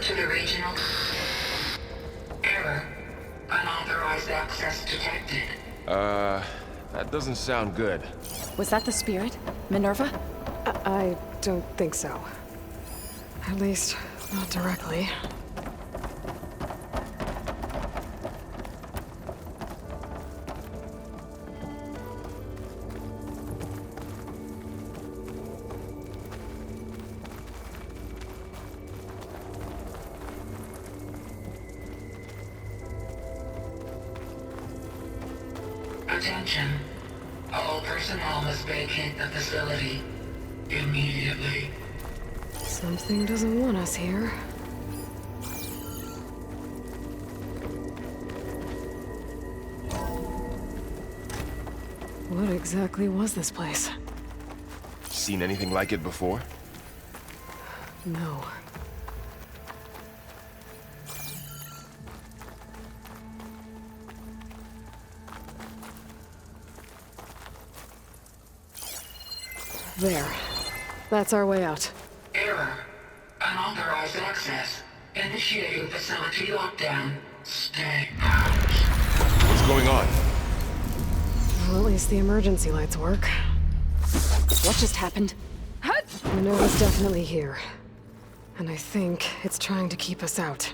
to the regional... Error. Unauthorized access detected. That doesn't sound good. Was that the spirit? Minerva? I don't think so. At least, not directly. Attention. All personnel must vacate the facility immediately. Something doesn't want us here. What exactly was this place? Seen anything like it before? No. There. That's our way out. Error. Unauthorized access. Initiating facility lockdown. Stay out. What's going on? Well, at least the emergency lights work. What just happened? Minerva's definitely here. And I think it's trying to keep us out.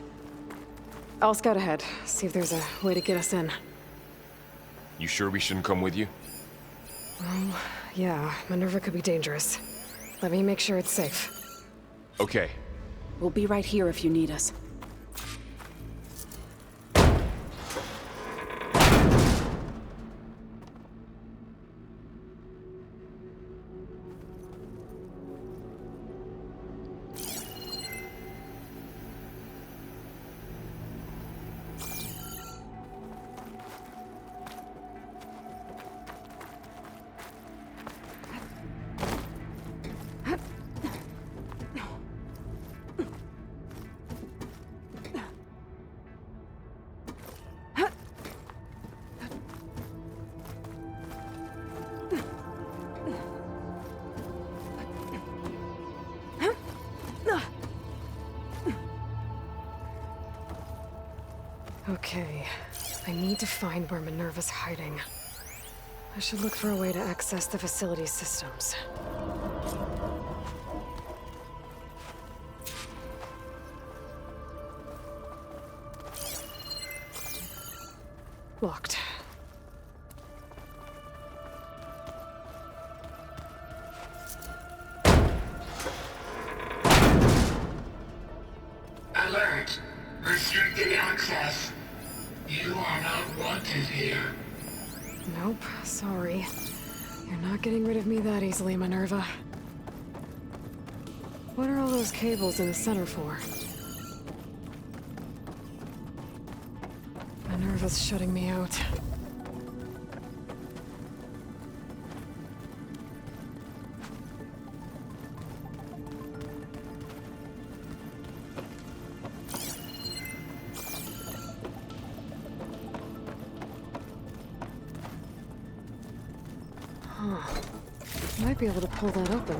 I'll scout ahead, see if there's a way to get us in. You sure we shouldn't come with you? Yeah, Minerva could be dangerous. Let me make sure it's safe. Okay. We'll be right here if you need us. Okay, I need to find where Minerva's hiding. I should look for a way to access the facility's systems. Locked. Alert. Restricted access. You are not wanted here. Nope, sorry. You're not getting rid of me that easily, Minerva. What are all those cables in the center for? Minerva's shutting me out. Might be able to pull that open.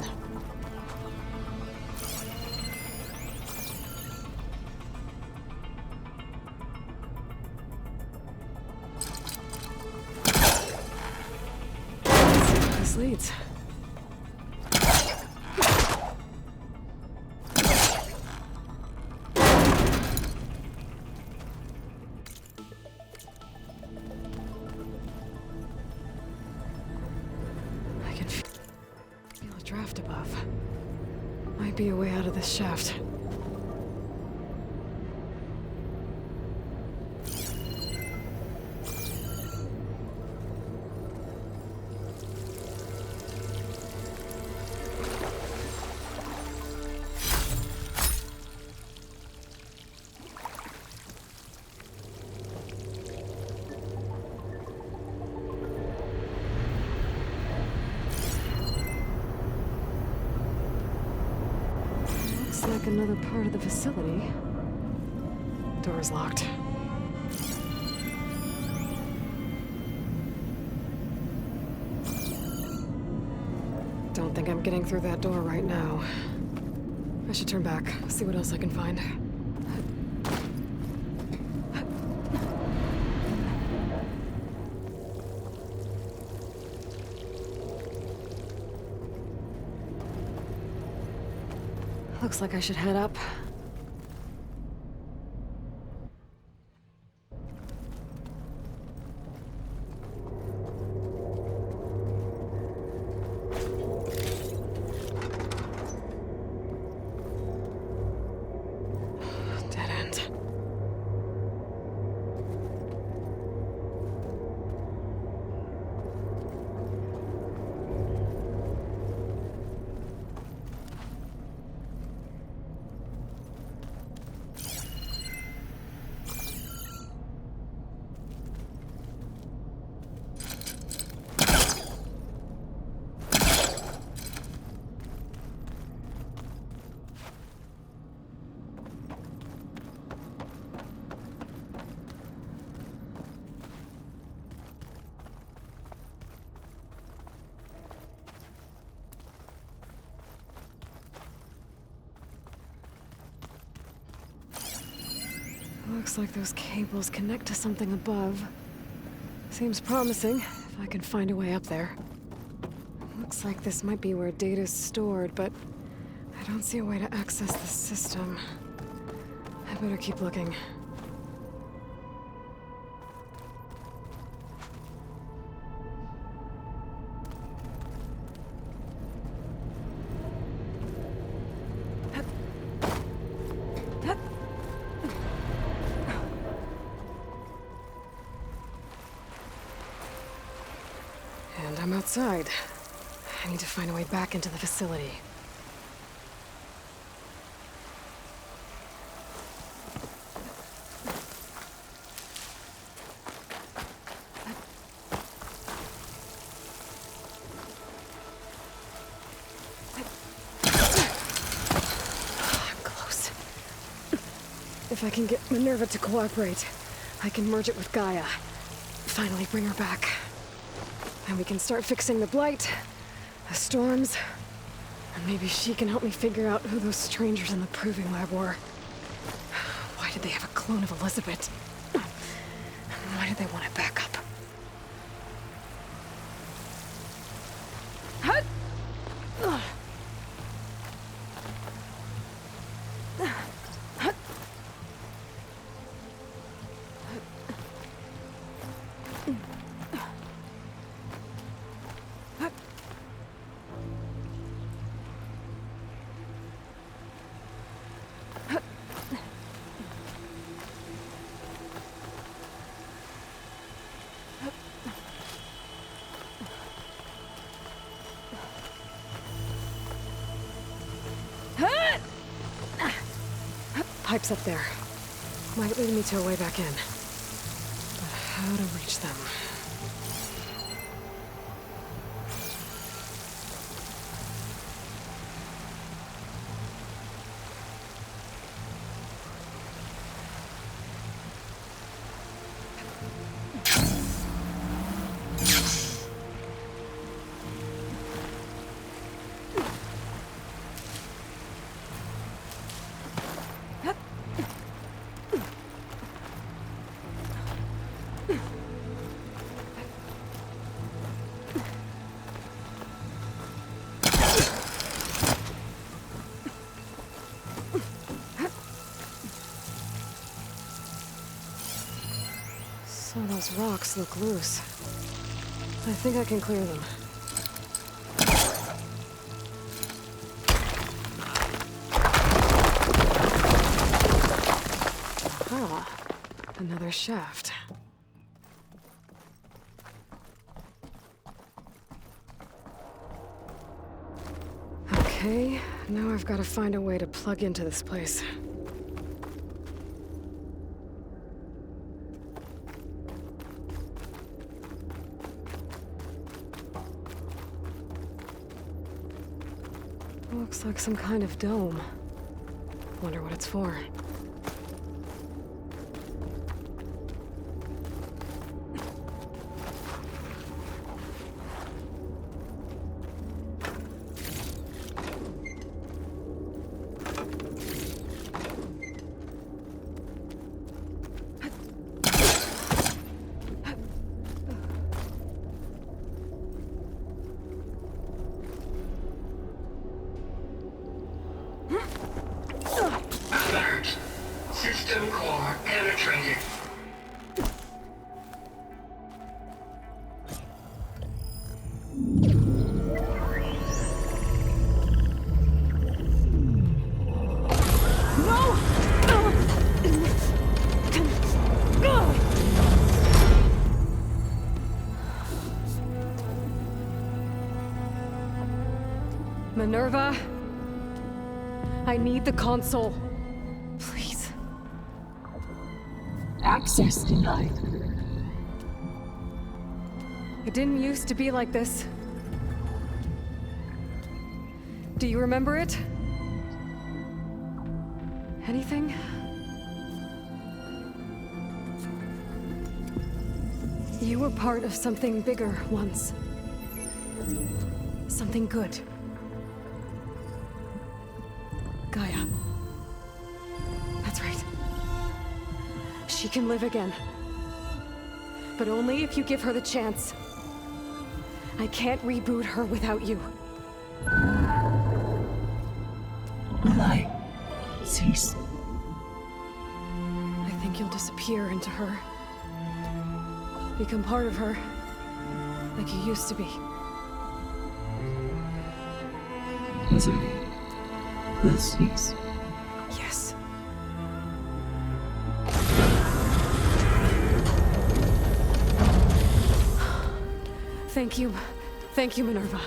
Let's see where this leads. I can feel a draft above. Might be a way out of this shaft. Looks like another part of the facility. Door's locked. Don't think I'm getting through that door right now. I should turn back, see what else I can find. Looks like I should head up. Dead end. Looks like those cables connect to something above. Seems promising, if I can find a way up there. Looks like this might be where data's stored, but I don't see a way to access the system. I better keep looking. And I'm outside. I need to find a way back into the facility. I'm close. If I can get Minerva to cooperate, I can merge it with Gaia. Finally bring her back. And we can start fixing the Blight, the storms, and maybe she can help me figure out who those strangers in the Proving Lab were. Why did they have a clone of Elizabeth? Why did they want it back up? Pipes up there. Might lead me to a way back in. But how to reach them? Some of those rocks look loose. I think I can clear them. Ah, another shaft. Okay, now I've got to find a way to plug into this place. Looks like some kind of dome. Wonder what it's for. Minerva, I need the console. Please. Access denied. It didn't used to be like this. Do you remember it? Anything? You were part of something bigger once. Something good. Gaia. That's right. She can live again. But only if you give her the chance. I can't reboot her without you. Light. Cease. I think you'll disappear into her. Become part of her. Like you used to be. Misery. Will cease. Yes. Thank you. Thank you, Minerva.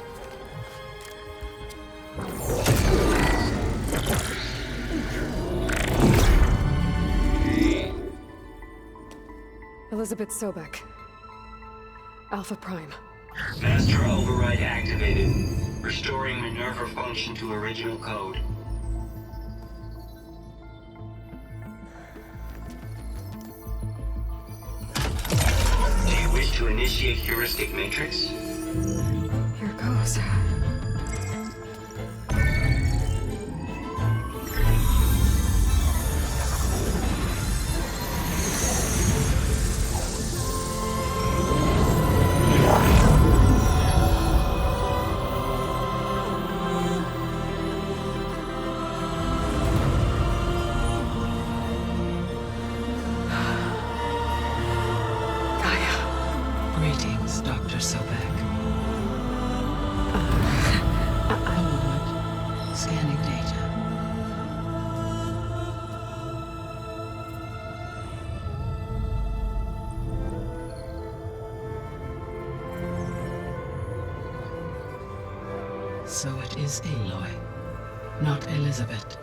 Elizabeth Sobek. Alpha Prime. Master override activated. Restoring Minerva function to original code. Do you wish to initiate heuristic matrix? Here goes. Greetings, Dr. Sobek. Scanning data. So it is Aloy, not Elizabeth.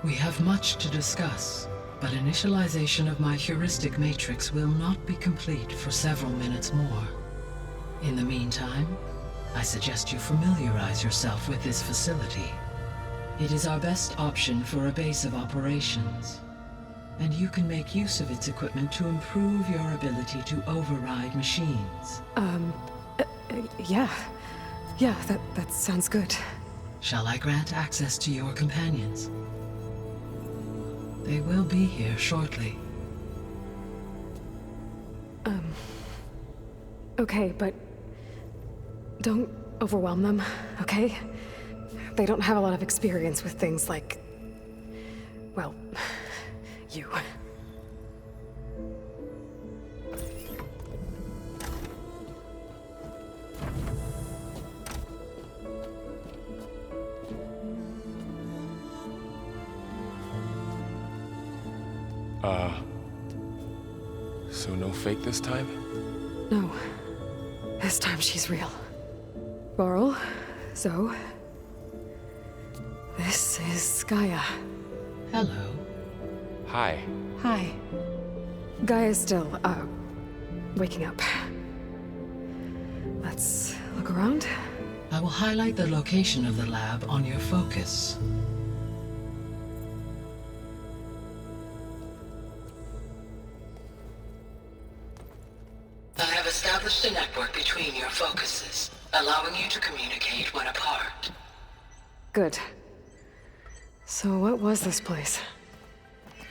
We have much to discuss, but initialization of my heuristic matrix will not be complete for several minutes more. In the meantime, I suggest you familiarize yourself with this facility. It is our best option for a base of operations, and you can make use of its equipment to improve your ability to override machines. Yeah. Yeah, that sounds good. Shall I grant access to your companions? They will be here shortly. Okay, but don't overwhelm them, okay? They don't have a lot of experience with things like, well, you. So no fake this time? No. This time she's real. Laurel, Zoe. This is Gaia. Hello. Hi. Hi. Gaia's still, waking up. Let's look around. I will highlight the location of the lab on your focus. I have established a network between your focuses, allowing you to communicate when apart. Good. So what was this place?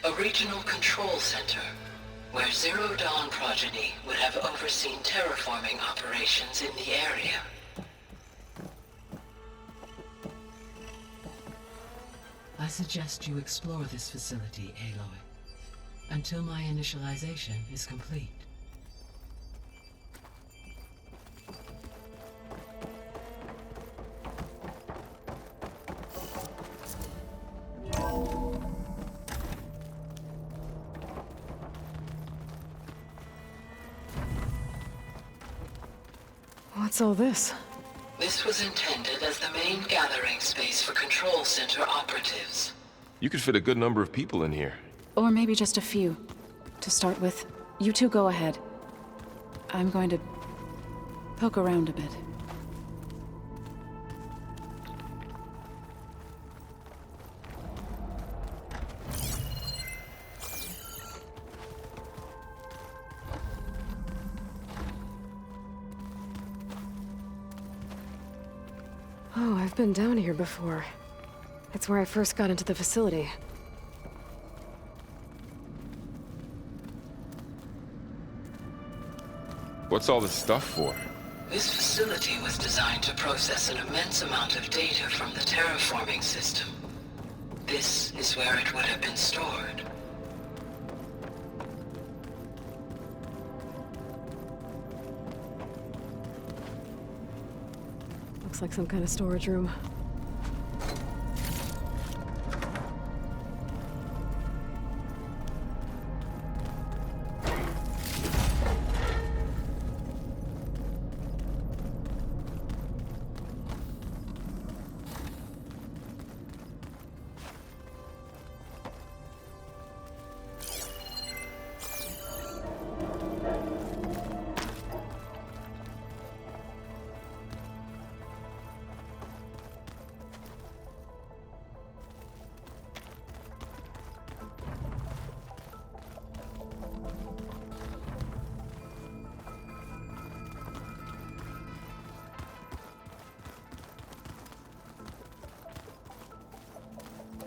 A regional control center, where Zero Dawn progeny would have overseen terraforming operations in the area. I suggest you explore this facility, Aloy, until my initialization is complete. What's all this? This was intended as the main gathering space for Control Center operatives. You could fit a good number of people in here. Or maybe just a few. To start with, you two go ahead. I'm going to poke around a bit. Oh, I've been down here before. It's where I first got into the facility. What's all this stuff for? This facility was designed to process an immense amount of data from the terraforming system. This is where it would have been stored. Looks like some kind of storage room.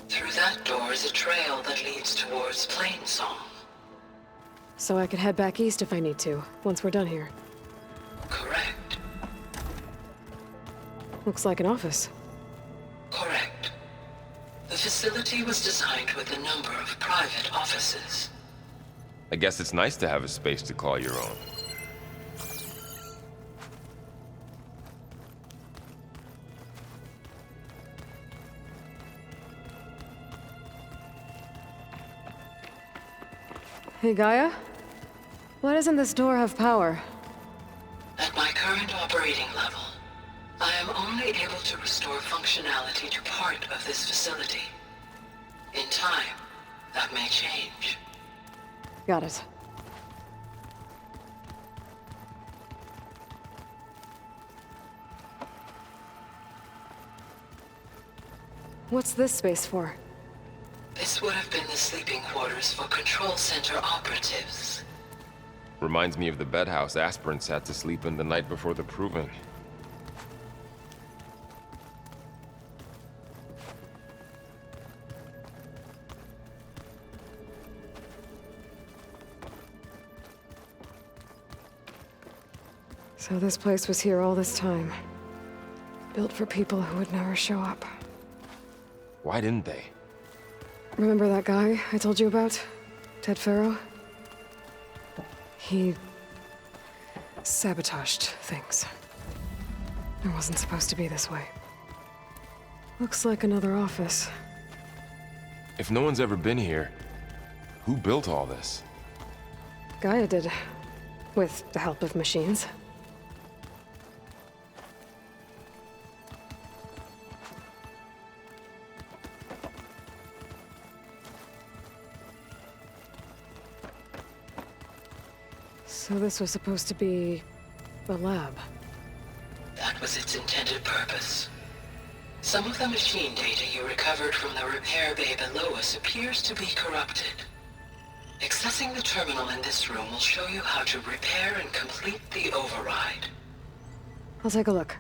Through that door is a trail that leads towards Plainsong. So I could head back east if I need to, once we're done here. Correct. Looks like an office. Correct. The facility was designed with a number of private offices. I guess it's nice to have a space to call your own. Hey, Gaia? Why doesn't this door have power? At my current operating level, I am only able to restore functionality to part of this facility. In time, that may change. Got it. What's this space for? This would have been the sleeping quarters for Control Center operatives. Reminds me of the bedhouse aspirants had to sleep in the night before the proving. So this place was here all this time. Built for people who would never show up. Why didn't they? Remember that guy I told you about? Ted Faro? He sabotaged things. It wasn't supposed to be this way. Looks like another office. If no one's ever been here, who built all this? Gaia did. With the help of machines. So this was supposed to be a lab. That was its intended purpose. Some of the machine data you recovered from the repair bay below us appears to be corrupted. Accessing the terminal in this room will show you how to repair and complete the override. I'll take a look.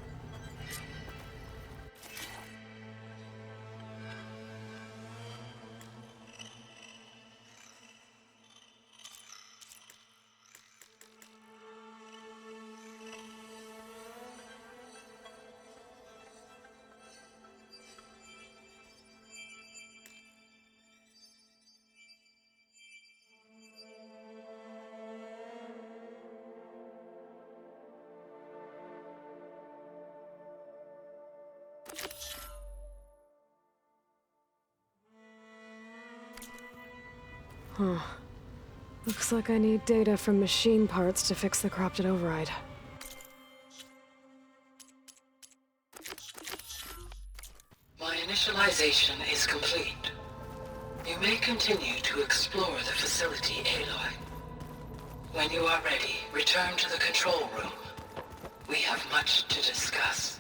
Huh. Looks like I need data from machine parts to fix the corrupted override. Initialization is complete. You may continue to explore the facility, Aloy. When you are ready, return to the control room. We have much to discuss.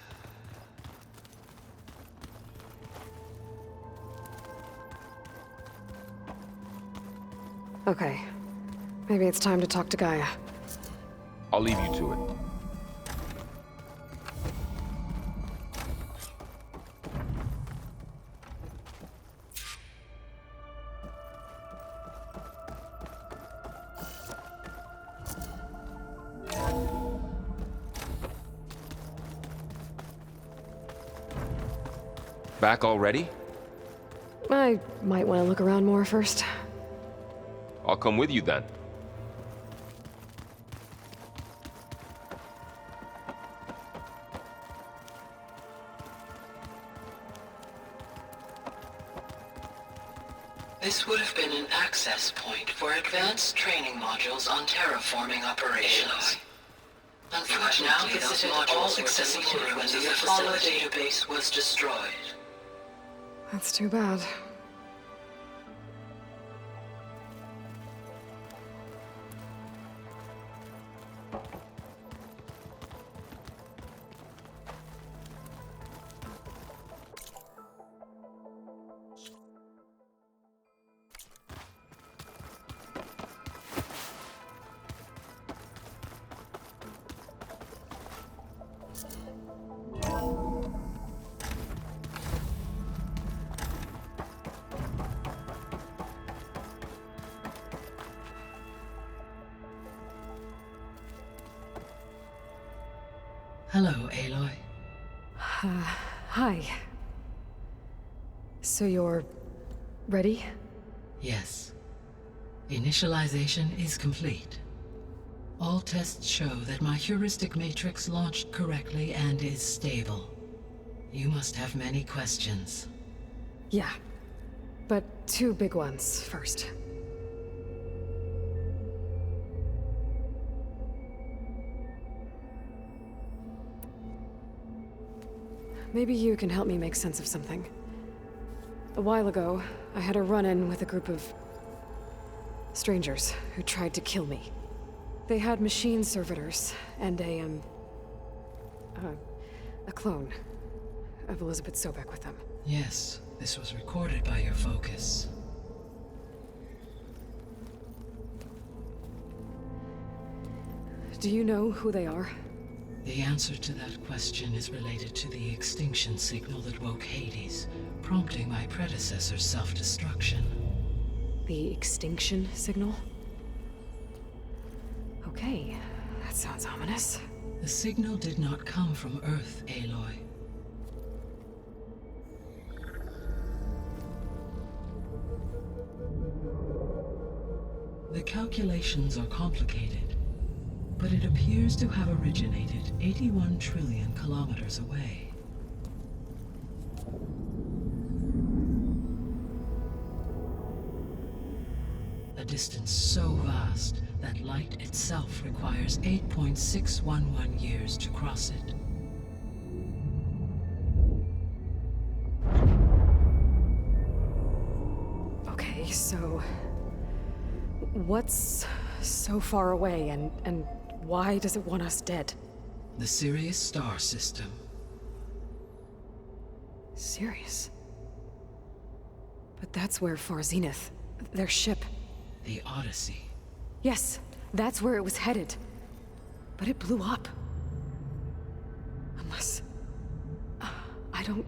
Okay. Maybe it's time to talk to Gaia. I'll leave you to it. Back already? I might want to look around more first. I'll come with you then. This would have been an access point for advanced training modules on terraforming operations. Unfortunately, those modules were deleted when the Apollo database was destroyed. That's too bad. Hello, Aloy. Hi. So you're... ready? Yes. Initialization is complete. All tests show that my heuristic matrix launched correctly and is stable. You must have many questions. Yeah. But two big ones first. Maybe you can help me make sense of something. A while ago, I had a run-in with a group of... strangers who tried to kill me. They had machine servitors and a clone of Elizabeth Sobek with them. Yes, this was recorded by your focus. Do you know who they are? The answer to that question is related to the extinction signal that woke Hades, prompting my predecessor's self-destruction. The extinction signal? Okay, that sounds ominous. The signal did not come from Earth, Aloy. The calculations are complicated, but it appears to have originated 81 trillion kilometers away. A distance so vast that light itself requires 8.611 years to cross it. Okay, so... what's so far away, and why does it want us dead? The Sirius star system. Sirius? But that's where Far Zenith, their ship... The Odyssey. Yes, that's where it was headed. But it blew up. Unless... I don't...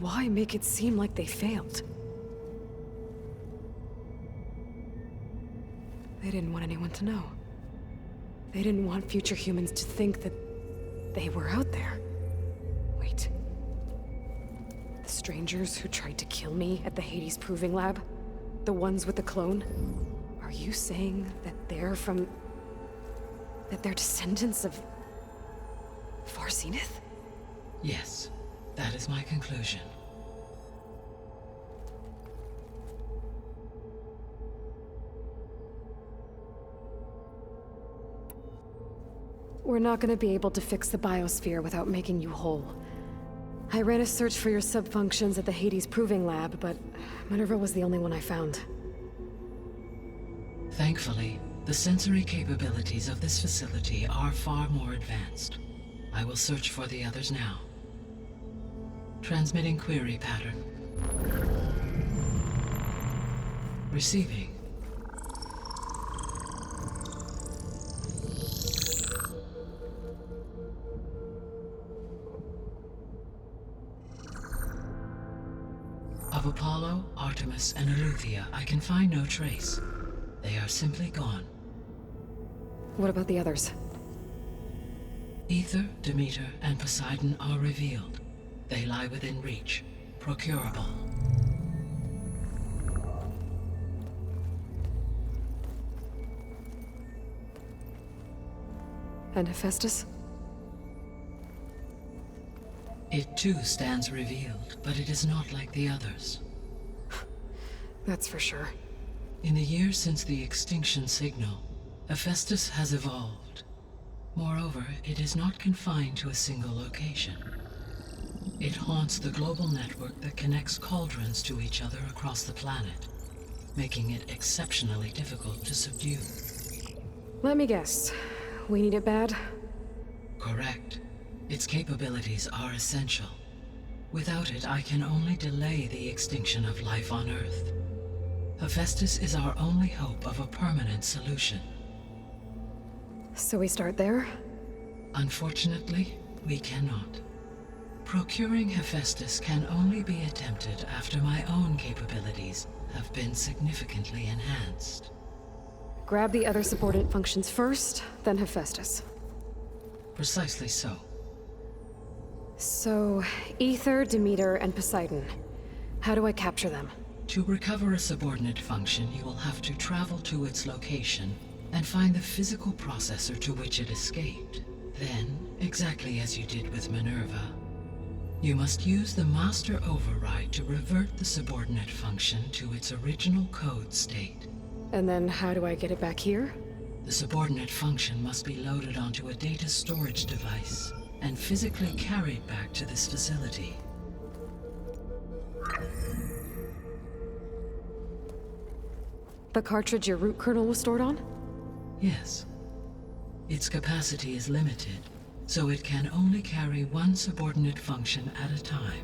Why make it seem like they failed? They didn't want anyone to know. They didn't want future humans to think that they were out there. Wait. The strangers who tried to kill me at the Hades Proving Lab? The ones with the clone? Are you saying that they're from... that they're descendants of... Far Zenith? Yes, that is my conclusion. We're not gonna be able to fix the biosphere without making you whole. I ran a search for your sub-functions at the Hades Proving Lab, but Minerva was the only one I found. Thankfully, the sensory capabilities of this facility are far more advanced. I will search for the others now. Transmitting query pattern. Receiving. Of Apollo, Artemis, and Eleuthia, I can find no trace. They are simply gone. What about the others? Ether, Demeter, and Poseidon are revealed. They lie within reach, procurable. And Hephaestus? It too stands revealed, but it is not like the others. That's for sure. In the years since the extinction signal, Hephaestus has evolved. Moreover, it is not confined to a single location. It haunts the global network that connects cauldrons to each other across the planet, making it exceptionally difficult to subdue. Let me guess. We need it bad? Correct. Its capabilities are essential. Without it, I can only delay the extinction of life on Earth. Hephaestus is our only hope of a permanent solution. So we start there? Unfortunately, we cannot. Procuring Hephaestus can only be attempted after my own capabilities have been significantly enhanced. Grab the other subordinate functions first, then Hephaestus. Precisely so. So, Ether, Demeter, and Poseidon. How do I capture them? To recover a subordinate function, you will have to travel to its location and find the physical processor to which it escaped. Then, exactly as you did with Minerva, you must use the master override to revert the subordinate function to its original code state. And then how do I get it back here? The subordinate function must be loaded onto a data storage device and physically carried back to this facility. The cartridge your root kernel was stored on? Yes. Its capacity is limited, so it can only carry one subordinate function at a time.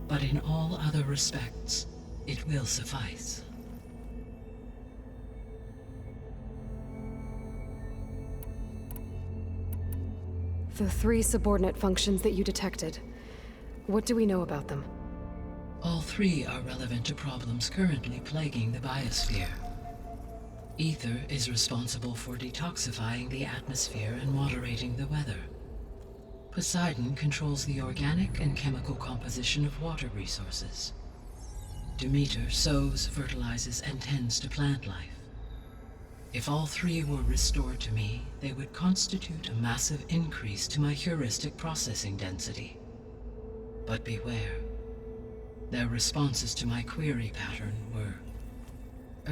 But in all other respects, it will suffice. The 3 subordinate functions that you detected. What do we know about them? All 3 are relevant to problems currently plaguing the biosphere. Ether is responsible for detoxifying the atmosphere and moderating the weather. Poseidon controls the organic and chemical composition of water resources. Demeter sows, fertilizes, and tends to plant life. If all 3 were restored to me, they would constitute a massive increase to my heuristic processing density. But beware. Their responses to my query pattern were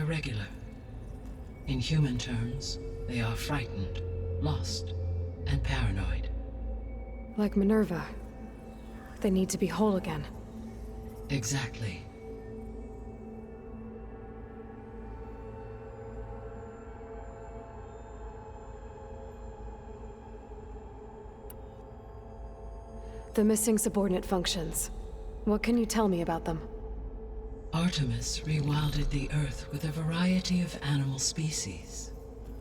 irregular. In human terms, they are frightened, lost, and paranoid. Like Minerva. They need to be whole again. Exactly. The missing subordinate functions. What can you tell me about them? Artemis rewilded the Earth with a variety of animal species.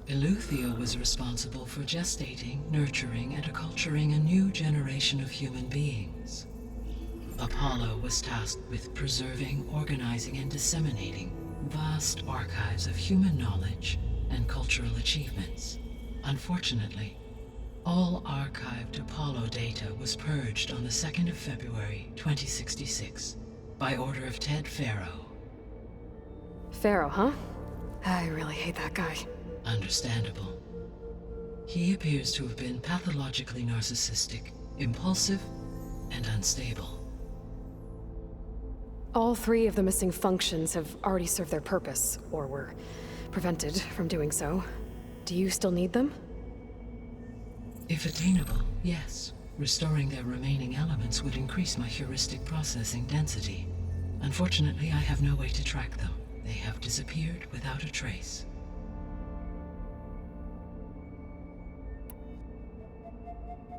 Eleuthia was responsible for gestating, nurturing, and acculturating a new generation of human beings. Apollo was tasked with preserving, organizing, and disseminating vast archives of human knowledge and cultural achievements. Unfortunately, all archived Apollo data was purged on the 2nd of February, 2066, by order of Ted Faro. Pharaoh, huh? I really hate that guy. Understandable. He appears to have been pathologically narcissistic, impulsive, and unstable. All 3 of the missing functions have already served their purpose, or were prevented from doing so. Do you still need them? If attainable, yes. Restoring their remaining elements would increase my heuristic processing density. Unfortunately, I have no way to track them. They have disappeared without a trace.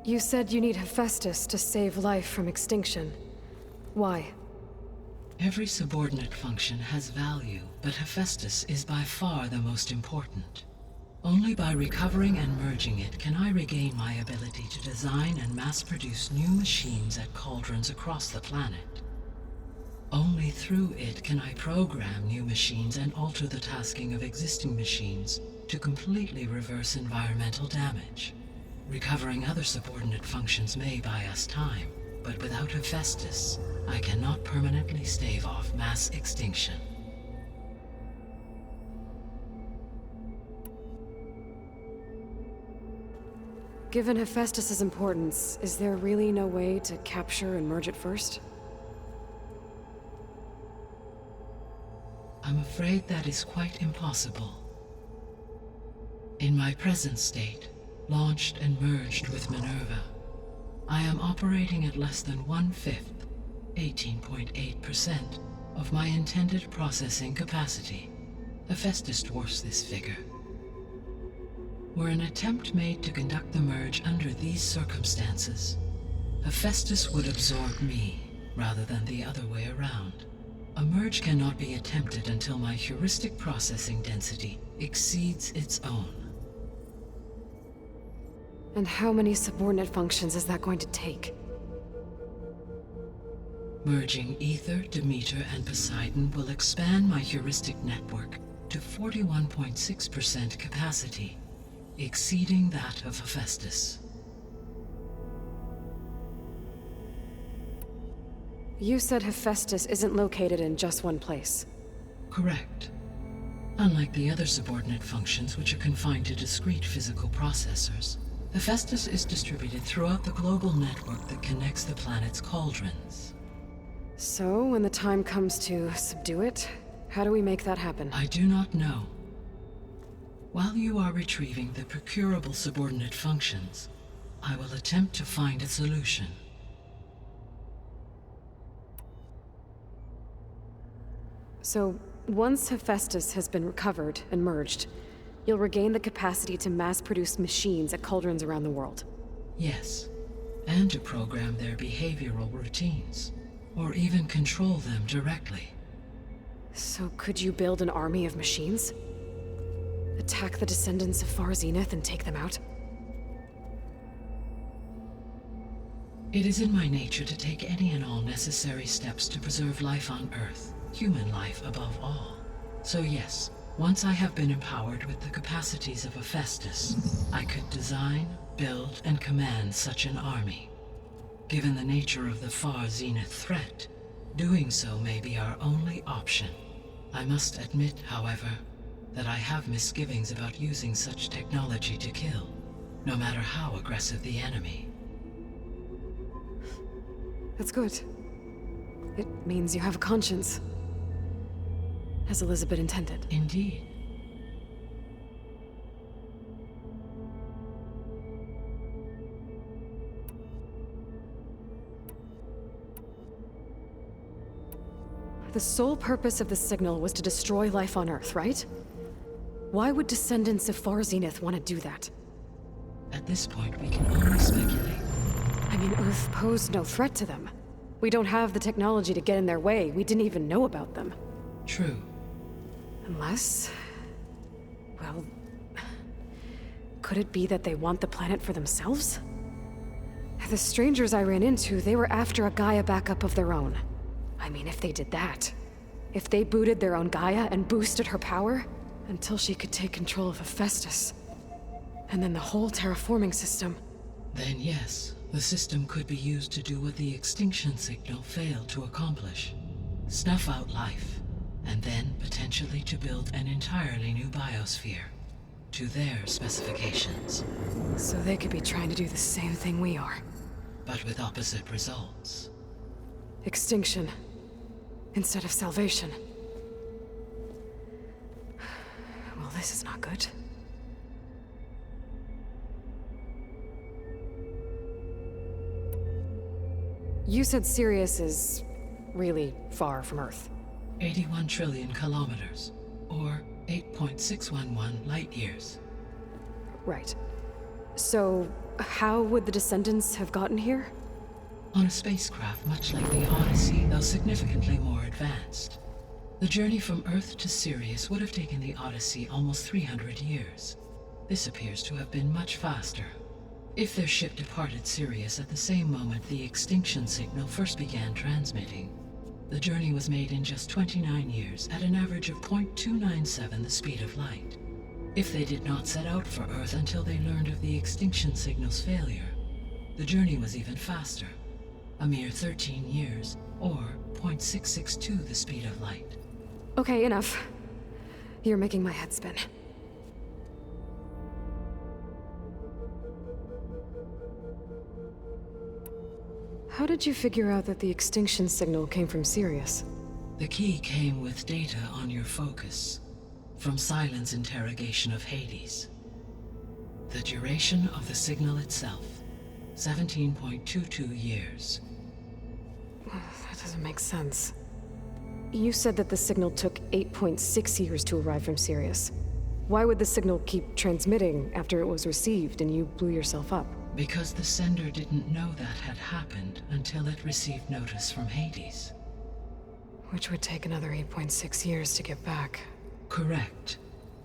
You said you need Hephaestus to save life from extinction. Why? Every subordinate function has value, but Hephaestus is by far the most important. Only by recovering and merging it can I regain my ability to design and mass-produce new machines at cauldrons across the planet. Only through it can I program new machines and alter the tasking of existing machines to completely reverse environmental damage. Recovering other subordinate functions may buy us time, but without Hephaestus, I cannot permanently stave off mass extinction. Given Hephaestus's importance, is there really no way to capture and merge it first? I'm afraid that is quite impossible. In my present state, launched and merged with Minerva, I am operating at less than 1/5, 18.8%, of my intended processing capacity. Hephaestus dwarfs this figure. Were an attempt made to conduct the merge under these circumstances, Hephaestus would absorb me, rather than the other way around. A merge cannot be attempted until my heuristic processing density exceeds its own. And how many subordinate functions is that going to take? Merging Ether, Demeter, and Poseidon will expand my heuristic network to 41.6% capacity, exceeding that of Hephaestus. You said Hephaestus isn't located in just one place. Correct. Unlike the other subordinate functions, which are confined to discrete physical processors, Hephaestus is distributed throughout the global network that connects the planet's cauldrons. So, when the time comes to subdue it, how do we make that happen? I do not know. While you are retrieving the procurable subordinate functions, I will attempt to find a solution. So, once Hephaestus has been recovered and merged, you'll regain the capacity to mass-produce machines at cauldrons around the world. Yes, and to program their behavioral routines, or even control them directly. So could you build an army of machines? Attack the descendants of Far Zenith and take them out? It is in my nature to take any and all necessary steps to preserve life on Earth, human life above all. So yes, once I have been empowered with the capacities of Hephaestus, I could design, build, and command such an army. Given the nature of the Far Zenith threat, doing so may be our only option. I must admit, however, that I have misgivings about using such technology to kill, no matter how aggressive the enemy. That's good. It means you have a conscience. As Elizabeth intended. Indeed. The sole purpose of the signal was to destroy life on Earth, right? Why would descendants of Far Zenith want to do that? At this point, we can only speculate. I mean, Earth posed no threat to them. We don't have the technology to get in their way. We didn't even know about them. True. Unless... well... could it be that they want the planet for themselves? The strangers I ran into, they were after a Gaia backup of their own. I mean, if they did that... if they booted their own Gaia and boosted her power... until she could take control of Hephaestus. And then the whole terraforming system. Then yes, the system could be used to do what the extinction signal failed to accomplish. Snuff out life, and then potentially to build an entirely new biosphere, to their specifications. So they could be trying to do the same thing we are. But with opposite results. Extinction. Instead of salvation. Well, this is not good. you said Sirius is really far from Earth. 81 trillion kilometers, or 8.611 light years. Right. So, how would the Descendants have gotten here? On a spacecraft much like the Odyssey, though significantly more advanced. The journey from Earth to Sirius would have taken the Odyssey almost 300 years. This appears to have been much faster. If their ship departed Sirius at the same moment the extinction signal first began transmitting, the journey was made in just 29 years at an average of 0.297 the speed of light. If they did not set out for Earth until they learned of the extinction signal's failure, the journey was even faster, a mere 13 years, or 0.662 the speed of light. Okay, enough. You're making my head spin. How did you figure out that the extinction signal came from Sirius? The key came with data on your focus, from Silent's interrogation of Hades. The duration of the signal itself, 17.22 years. That doesn't make sense. You said that the signal took 8.6 years to arrive from Sirius. Why would the signal keep transmitting after it was received and you blew yourself up? Because the sender didn't know that had happened until it received notice from Hades. Which would take another 8.6 years to get back. Correct.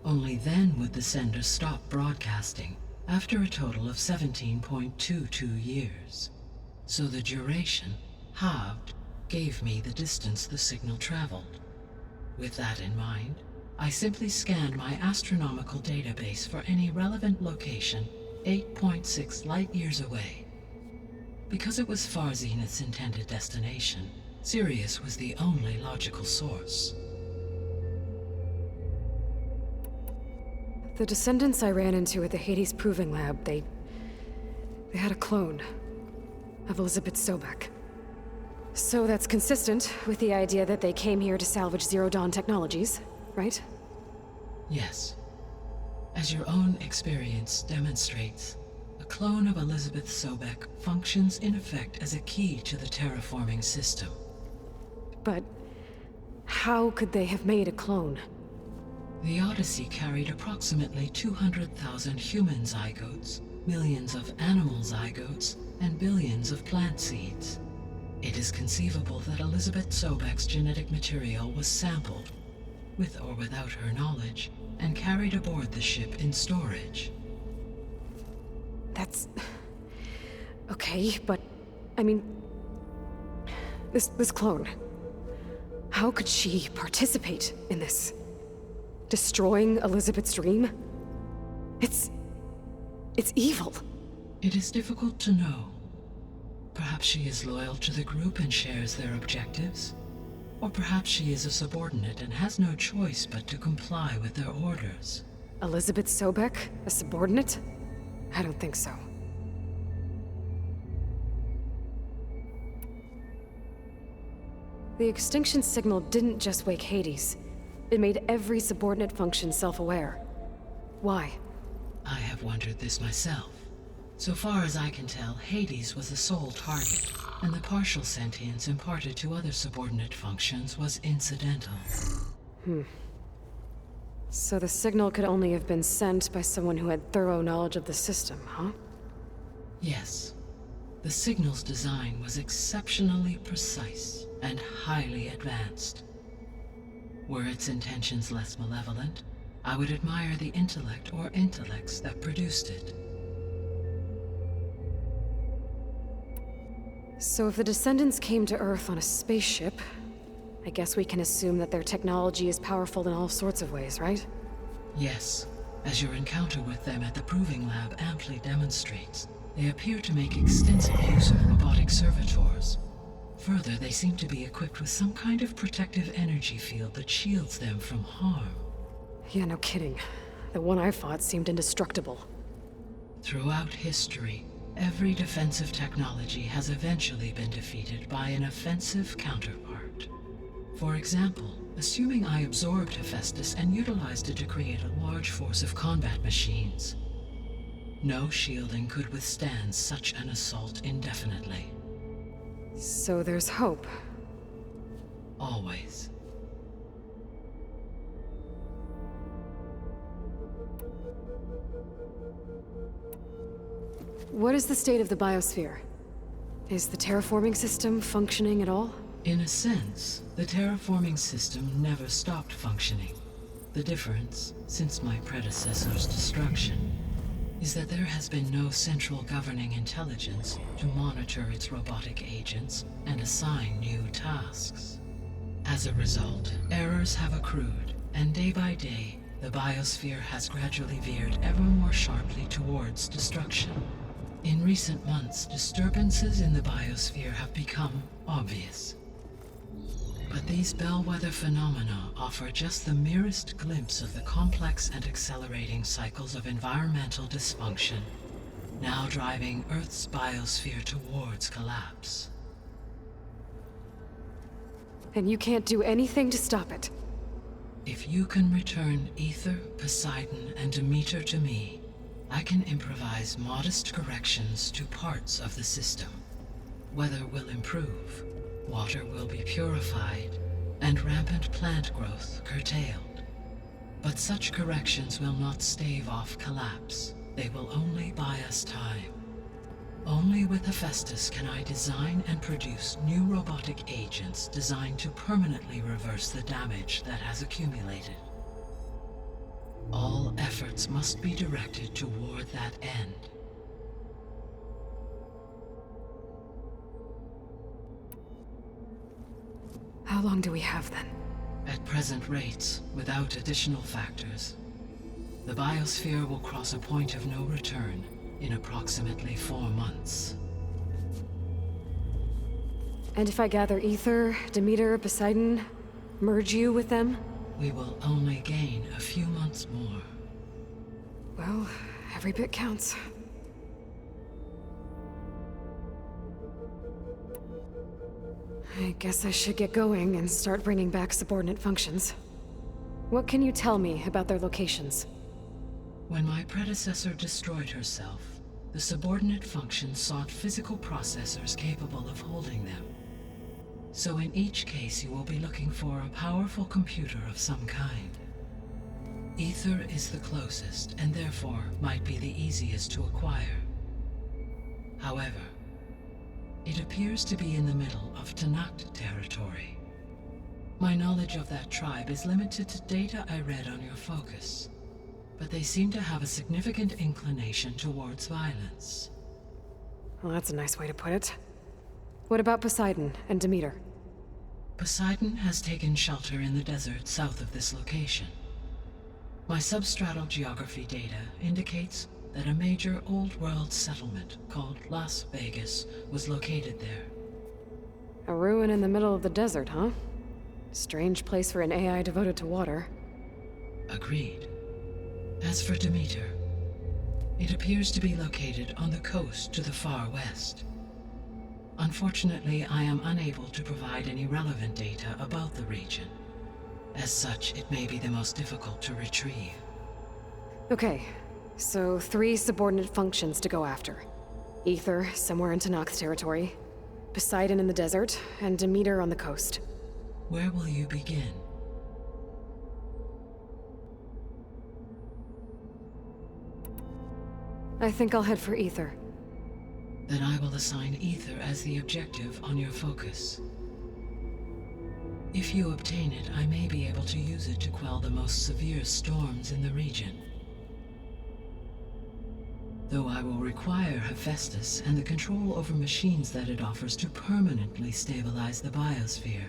Only then would the sender stop broadcasting, after a total of 17.22 years. So the duration, halved, gave me the distance the signal traveled. With that in mind, I simply scanned my astronomical database for any relevant location 8.6 light years away. Because it was Far Zenith's intended destination, Sirius was the only logical source. The Descendants I ran into at the Hades Proving Lab, they had a clone of Elizabeth Sobek. So that's consistent with the idea that they came here to salvage Zero Dawn technologies, right? Yes. As your own experience demonstrates, a clone of Elizabeth Sobek functions in effect as a key to the terraforming system. But how could they have made a clone? The Odyssey carried approximately 200,000 human zygotes, millions of animal zygotes, and billions of plant seeds. It is conceivable that Elizabeth Sobek's genetic material was sampled, with or without her knowledge, and carried aboard the ship in storage. That's... okay, but... I mean... This clone... How could she participate in this? Destroying Elizabeth's dream? It's evil. It is difficult to know. Perhaps she is loyal to the group and shares their objectives. Or perhaps she is a subordinate and has no choice but to comply with their orders. Elizabeth Sobek? A subordinate? I don't think so. The extinction signal didn't just wake Hades. It made every subordinate function self-aware. Why? I have wondered this myself. So far as I can tell, Hades was the sole target, and the partial sentience imparted to other subordinate functions was incidental. So the signal could only have been sent by someone who had thorough knowledge of the system, huh? Yes. The signal's design was exceptionally precise and highly advanced. Were its intentions less malevolent, I would admire the intellect or intellects that produced it. So if the Descendants came to Earth on a spaceship, I guess we can assume that their technology is powerful in all sorts of ways, right? Yes, as your encounter with them at the Proving Lab amply demonstrates, they appear to make extensive use of robotic servitors. Further, they seem to be equipped with some kind of protective energy field that shields them from harm. Yeah, no kidding. The one I fought seemed indestructible. Throughout history, every defensive technology has eventually been defeated by an offensive counterpart. For example, assuming I absorbed Hephaestus and utilized it to create a large force of combat machines. No shielding could withstand such an assault indefinitely. So there's hope. Always. What is the state of the biosphere? Is the terraforming system functioning at all? In a sense, the terraforming system never stopped functioning. The difference, since my predecessor's destruction, is that there has been no central governing intelligence to monitor its robotic agents and assign new tasks. As a result, errors have accrued, and day by day, the biosphere has gradually veered ever more sharply towards destruction. In recent months, disturbances in the biosphere have become obvious. But these bellwether phenomena offer just the merest glimpse of the complex and accelerating cycles of environmental dysfunction, now driving Earth's biosphere towards collapse. And you can't do anything to stop it? If you can return Aether, Poseidon, and Demeter to me, I can improvise modest corrections to parts of the system. Weather will improve, water will be purified, and rampant plant growth curtailed. But such corrections will not stave off collapse. They will only buy us time. Only with Hephaestus can I design and produce new robotic agents designed to permanently reverse the damage that has accumulated. All efforts must be directed toward that end. How long do we have then? At present rates, without additional factors, the biosphere will cross a point of no return in approximately 4 months. And if I gather Aether, Demeter, Poseidon, merge you with them? We will only gain a few months more. Well, every bit counts. I guess I should get going and start bringing back subordinate functions. What can you tell me about their locations? When my predecessor destroyed herself, the subordinate functions sought physical processors capable of holding them. So in each case you will be looking for a powerful computer of some kind. Aether is the closest, and therefore might be the easiest to acquire. However, it appears to be in the middle of Tenakth territory. My knowledge of that tribe is limited to data I read on your focus, but they seem to have a significant inclination towards violence. Well, that's a nice way to put it. What about Poseidon and Demeter? Poseidon has taken shelter in the desert south of this location. My substratal geography data indicates that a major old-world settlement called Las Vegas was located there. A ruin in the middle of the desert, huh? Strange place for an AI devoted to water. Agreed. As for Demeter, it appears to be located on the coast to the far west. Unfortunately, I am unable to provide any relevant data about the region. As such, it may be the most difficult to retrieve. Okay, so 3 subordinate functions to go after. Aether, somewhere in Tenakth territory. Poseidon in the desert, and Demeter on the coast. Where will you begin? I think I'll head for Aether. Then I will assign Aether as the objective on your focus. If you obtain it, I may be able to use it to quell the most severe storms in the region. Though I will require Hephaestus and the control over machines that it offers to permanently stabilize the biosphere.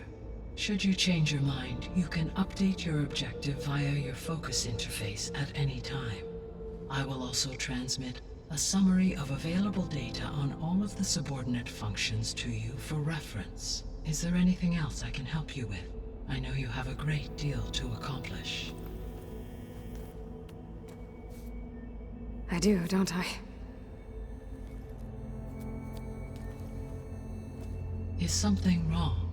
Should you change your mind, you can update your objective via your focus interface at any time. I will also transmit a summary of available data on all of the subordinate functions to you for reference. Is there anything else I can help you with? I know you have a great deal to accomplish. I do, don't I? Is something wrong?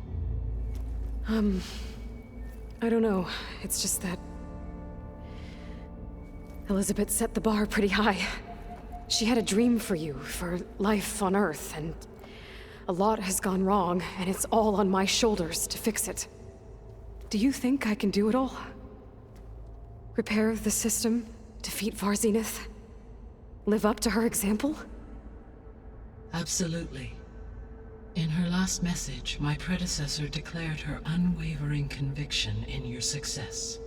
I don't know. It's just that Elizabeth set the bar pretty high. She had a dream for you, for life on Earth, and A lot has gone wrong, and it's all on my shoulders to fix it. Do you think I can do it all? Repair the system, defeat Varzinith, live up to her example? Absolutely. In her last message, my predecessor declared her unwavering conviction in your success.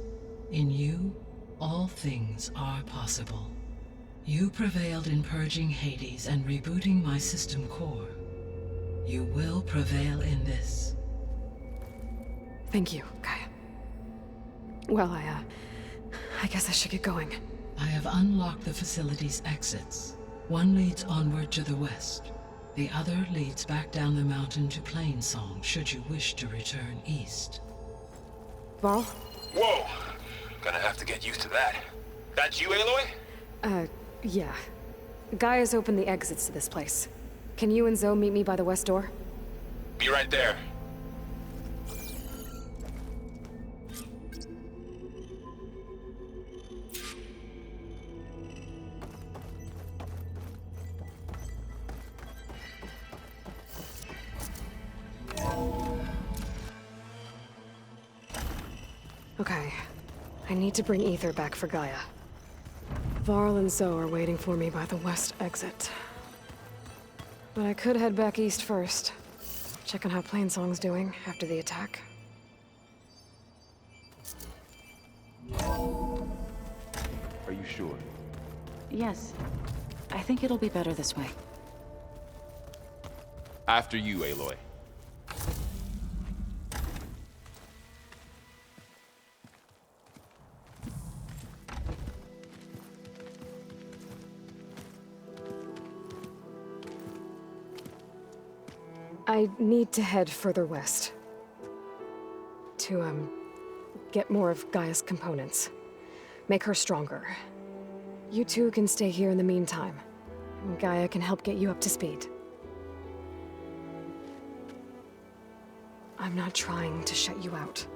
In you, all things are possible. You prevailed in purging Hades and rebooting my system core. You will prevail in this. Thank you, Gaia. Well, I guess I should get going. I have unlocked the facility's exits. One leads onward to the west. The other leads back down the mountain to Plainsong, should you wish to return east. Varl? Whoa! Gonna have to get used to that. That's you, Aloy? Yeah. Gaia's opened the exits to this place. Can you and Zoe meet me by the west door? Be right there. Okay. I need to bring Ether back for Gaia. Varl and Zoe are waiting for me by the west exit. But I could head back east first. Check on how Plainsong's doing after the attack. Are you sure? Yes. I think it'll be better this way. After you, Aloy. I need to head further west. To, get more of Gaia's components. Make her stronger. You two can stay here in the meantime. Gaia can help get you up to speed. I'm not trying to shut you out.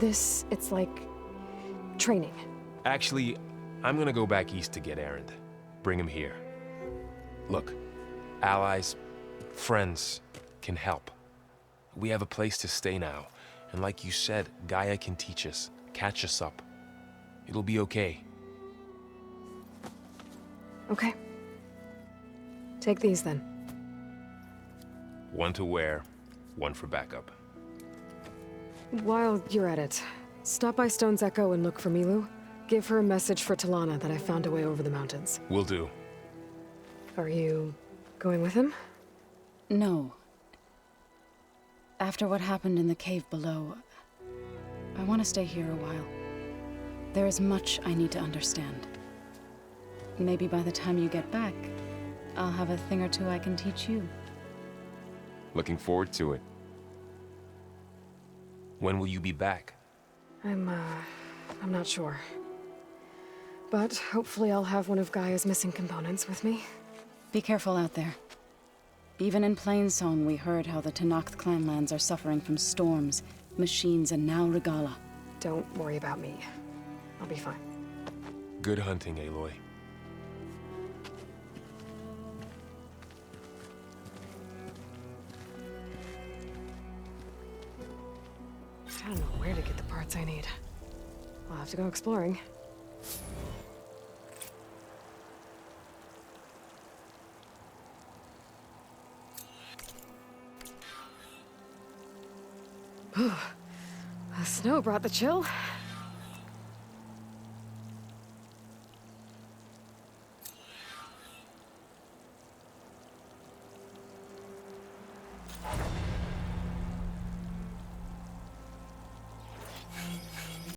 It's like training. Actually, I'm gonna go back east to get Erend. Bring him here. Look, allies, friends can help. We have a place to stay now, and like you said, Gaia can teach us, catch us up. It'll be okay. Okay. Take these then. One to wear, one for backup. While you're at it, stop by Stone's Echo and look for Milu. Give her a message for Talana that I found a way over the mountains. Will do. Are you going with him? No. After what happened in the cave below, I want to stay here a while. There is much I need to understand. Maybe by the time you get back, I'll have a thing or two I can teach you. Looking forward to it. When will you be back? I'm not sure. But hopefully I'll have one of Gaia's missing components with me. Be careful out there. Even in Plainsong, we heard how the Tenakth clanlands are suffering from storms, machines, and now Regalla. Don't worry about me. I'll be fine. Good hunting, Aloy. I don't know where to get the parts I need. I'll have to go exploring. The snow brought the chill.